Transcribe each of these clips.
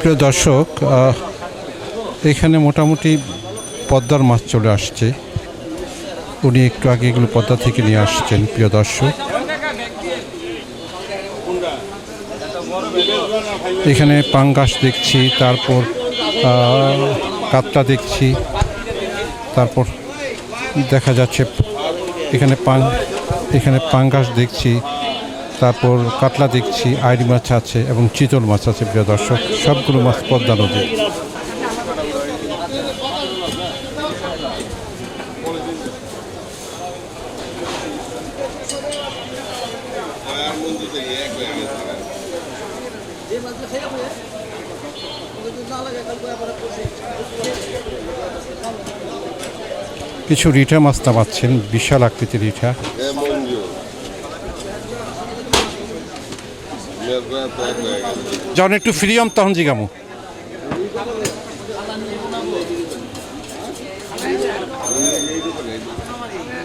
প্রিয় দর্শক, এখানে মোটামুটি পদ্মার মাছ চলে আসছে। উনি একটু আগে এগুলো পদ্মা থেকে নিয়ে আসছেন। প্রিয় দর্শক, এখানে পাঙ্গাস দেখছি, তারপর কাতলা দেখছি, তারপর দেখা যাচ্ছে এখানে পাঙ্গাস দেখছি, তারপর কাতলা দেখছি, আইড় মাছ আছে এবং চিতল মাছ আছে। প্রিয় দর্শক, সবগুলো মাছ পদ্মা নদী। কিছু রিঠা মাছ নামাচ্ছেন, বিশাল আকৃতির রিঠা। যখন একটু ফ্রিয়ম তখন জিগামু।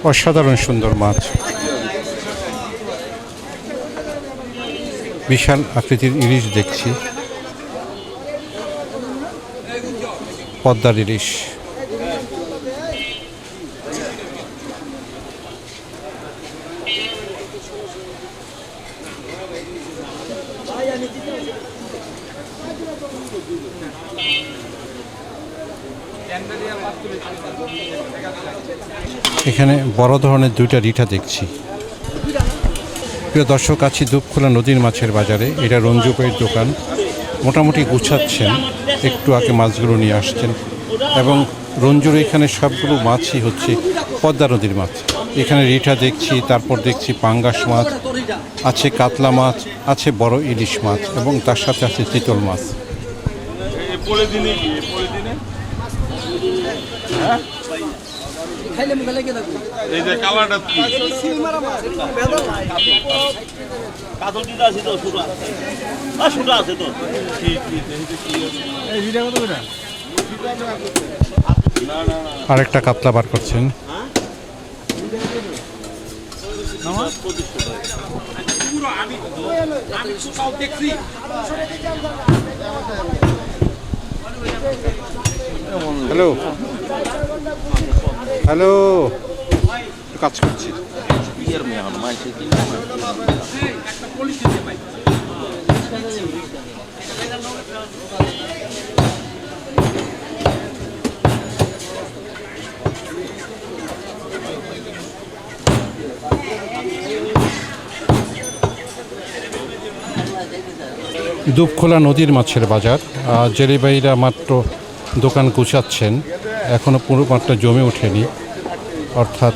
অসাধারণ সুন্দর মাছ, বিশাল আকৃতির ইলিশ দেখছি, পদ্মার ইলিশ। এখানে বড় ধরনের দুইটা রিঠা দেখছি। প্রিয় দর্শক, আছি দুপখোলা নদীর মাছের বাজারে। এটা রঞ্জু ভাইয়ের দোকান। মোটামুটি গুছাচ্ছেন, একটু আগে মাছগুলো নিয়ে আসছেন এবং রঞ্জুর এখানে সবগুলো মাছই হচ্ছে পদ্মা নদীর মাছ। এখানে রিঠা দেখছি, তারপর দেখছি পাঙ্গাস মাছ আছে, কাতলা মাছ আছে, বড় ইলিশ মাছ এবং তার সাথে আছে চিতল মাছ। আরেকটা কাতলা বার করছেন। হ্যালো হ্যালো, কাজ করছি। দুপখোলা নদীর মাছের বাজার। জেলে ভাইরা মাত্র দোকান গুছাচ্ছেন, এখনো পুরো মাত্রা জমে ওঠেনি, অর্থাৎ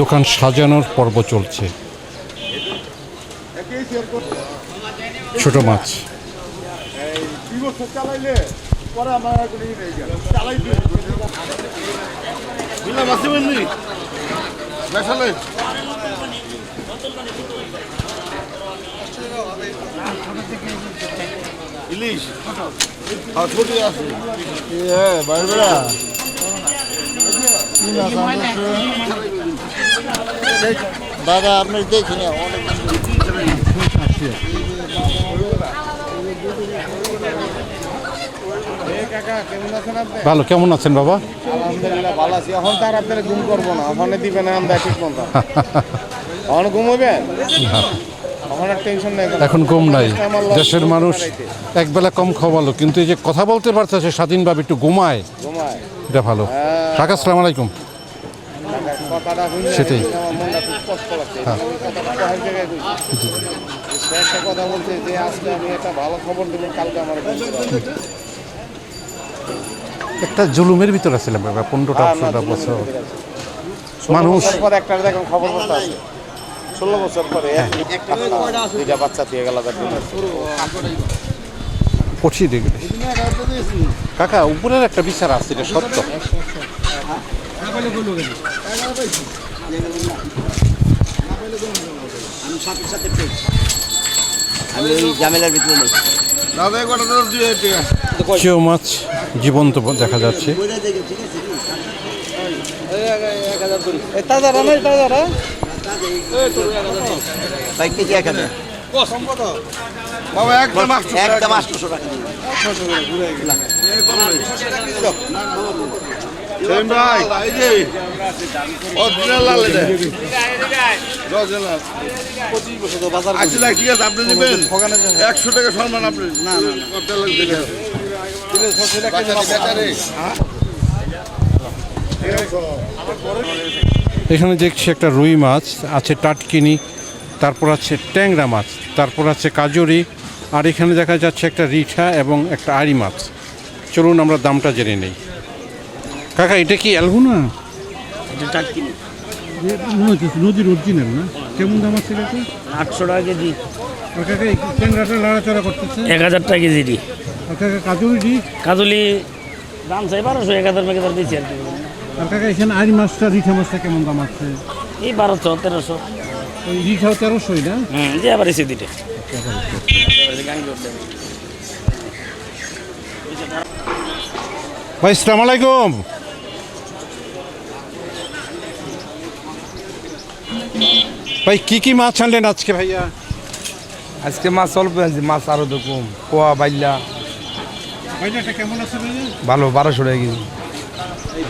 দোকান সাজানোর পর্ব চলছে। ছোট মাছ ইলিশ দাদা আপনি দেখি না, ভালো। কেমন আছেন বাবা? আলহামদুলিল্লাহ ভালো আছি। এখন তার আপনারা ঘুম করবো না, ওখানে দিবেন আমরা ঠিক মতো। এখন ঘুমাবেন, এখন ঘুম নাই। দেশের মানুষ একবেলা কম খাওয়ালো, কিন্তু এই যে কথা বলতে পারতেছে স্বাধীনভাবে, একটু ঘুমায়, এটা ভালো। কাকা আসসালামু আলাইকুম। সেটাই কথা বলছে যে আজকে আমি একটা ভালো খবর দেবেন, কালকে আমার একটা জুলুমের ভিতরে ছিলাম 15-16 বছর। মানুষ একটা দেখুন খবর বলতে আছে 16 বছর পরে দুইটা বাচ্চা দিয়ে গেল। পড়ছি দেখে কাকা, উপরের একটা বিচার আছে, এটা সত্য। কেউ মাছ জীবন্ত দেখা যাচ্ছে। ভাই কেজি 1000 বাবা একদম একদম 800 টাকা দিন। সেলিম ভাই এই যে অরিজিনাল লাল এটা অরিজিনাল 25 বাজার আচ্ছা ঠিক আছে আপনি নেবেন 100 টাকা সম্মান আপনি না না কত লাগবে দিলে 600 টাকা বেচারে এখানে দেখছি একটা রুই মাছ আছে, টাটকিনি, তারপর আছে ট্যাংরা মাছ, তারপর আছে কাজুরি, আর এখানে দেখা যাচ্ছে একটা রিঠা এবং একটা আড়ি মাছ। চলুন আমরা দামটা জেনে নেই। কাকা এটা কি অ্যালগুনা? নদীর অরিজিনাল না? কেমন দাম আছে কাকা? 800 টাকা কেজি। আর কাকা এই ট্যাংরাটা লাড়াচাড়া করতেছে 1000 টাকা কেজি দি। আর কাকা কাজুরি? কাজলি দাম চাই 1200, 1000 টাকা দিচ্ছি আর কি। আর কাকা এখানে আড়ি মাছটা রিঠা মাছটা কেমন দাম আছে? এই 1200, 1300। ওই রিঠাও 1300 না? যে আবার এসে দিতে ভাই আসসালামু আলাইকুম। ভাই কি মাছ আনলেন আজকে ভাইয়া? আজকে মাছ অল্প আনছি, মাছ আরো তো কম। কোয়া বাইলা বাইলাটা কেমন আছে ভাইয়া? ভালো, 1200 টাকা কেজি।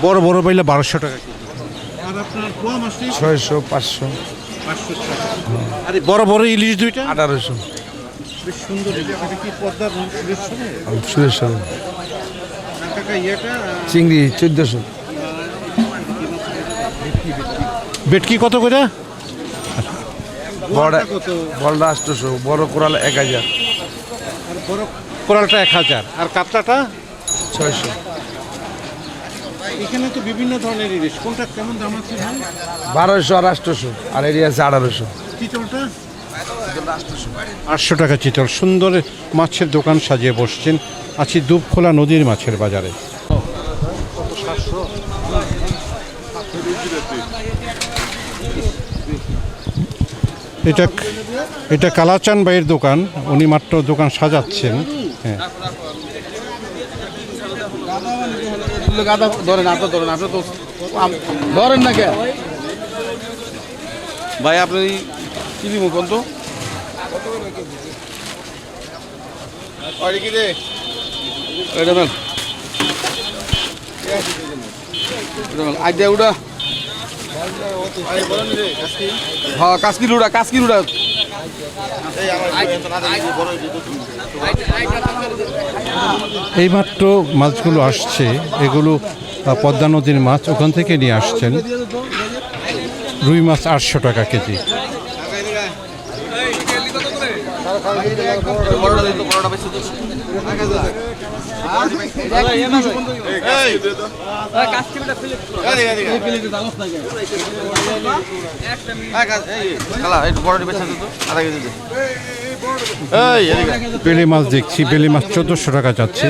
বড় বড় বাইলা 1200 টাকা কেজি। আর আপনার পোয়া মাছটি 600, 500, 500 টাকা। আরে বড় বড় ইলিশ দুইটা 1800। বেশ সুন্দর ইলিশ। এটা কি পদ্মার সুরেশ্বরে? সুরেশ্বর। আর কাকা ইয়েটা চিংড়ি 1400। বেটকি কত করে? বড় কত? বড়টা 800, বড় কোরাল 1000, আর বড় কোরালটা 1000, আর কাতলাটা 600। এখানে তো বিভিন্ন ধরনের ইলিশ, কোনটা কেমন দাম আছে ভাই? 1200 আর 800, আর এরিয়া আছে 1800। চিতলটা 800 টাকা চিতল। সুন্দর মাছের দোকান সাজিয়ে বসছেন। আছি দুবখোলা নদীর মাছের বাজারে। এটা কালাচান ভাইয়ের দোকান, উনি মাত্র দোকান সাজাচ্ছেন। হ্যাঁ, ধরেন না কে ভাই আপনি কি দিব কোন তো এটা মেল আজ দে উড়া হ্যাঁ কাসকি লুড়া এইমাত্র মাছগুলো আসছে, এগুলো পদ্মা নদীর মাছ, ওখান থেকে নিয়ে আসছেন। রুই মাছ 800 টাকা কেজি। বেলে মাছ দেখছি, বেলে মাছ 1400 টাকা যাচ্ছে।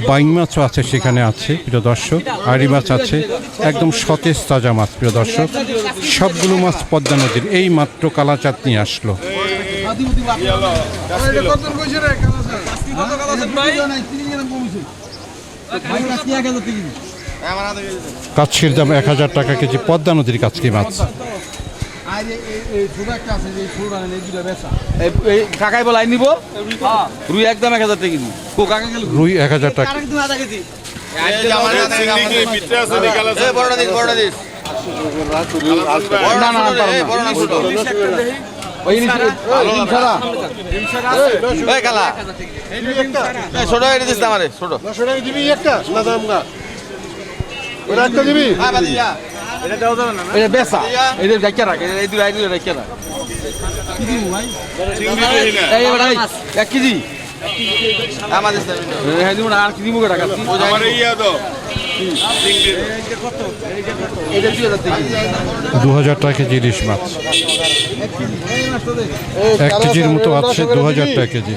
বাইং মাছও আছে, সেখানে আছে প্রিয় দর্শক। আড়ি মাছ আছে, একদম সতেজ তাজা মাছ প্রিয় দর্শক। সবগুলো মাছ পদ্মা নদীর। এই মাত্র কালাচাঁদ নিয়ে আসলো। কাচকির দাম 1000 টাকা কেজি, পদ্মা নদীর কাচকি মাছ। কাকাই বলাই নিব রুই একদম 1000 টাকা কেজি। রুই 1000 টাকা। ছোট দিস আমারে ছোট দিবি একটা না দাম না ওটা একটা দিবি এটা দাও দাও না এটা বেসা এটা রাখিয়া রাখ এই দুই আইডি রাখিয়া রাখ কি দিমু ভাই এই ভাই 1 কেজি আমাদের হ্যাঁ দিমু না আর কি দিমু টাকা আমারে ইয়া দাও কত এটা 2000 টাকা কেজি ইলিশ মাছ। 1 কেজির মতো আছে 2000 টাকা কেজি।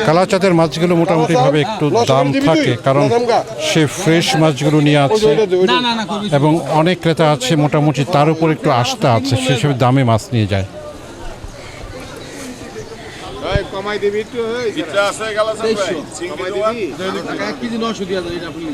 কালাচাঁদের মাছগুলো মোটামুটিভাবে একটু দাম থাকে, কারণ সে ফ্রেশ মাছগুলো নিয়ে আছে এবং অনেক ক্রেতা আছে, মোটামুটি তার উপর একটু আস্থা আছে, সে হিসেবে দামে মাছ নিয়ে যায়। কমাই দিবি একটু এটা আছে গালা সব ভাই কমাই দিবি 1 কেজি 900 দিয়া দাও এটা আপনি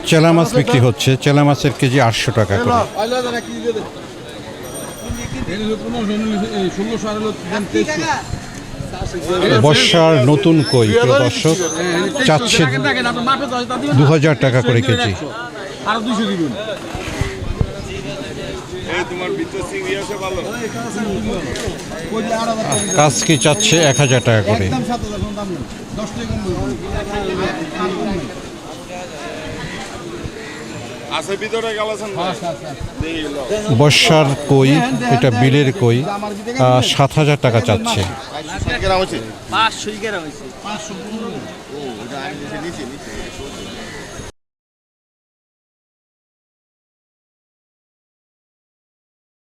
চেলা মাছ বিক্রি হচ্ছে, চেলা মাছের কেজি 800 টাকা করে। বর্ষার নতুন কই প্রিয় দর্শক চাচ্ছে 2000 টাকা করে কেজি। আর 200 দিবেন। কাজকি চাচ্ছে 1000 টাকা করে। বর্ষার কই, এটা বিলের কই, 7000 টাকা চাচ্ছে। 500 টাকা হইছে।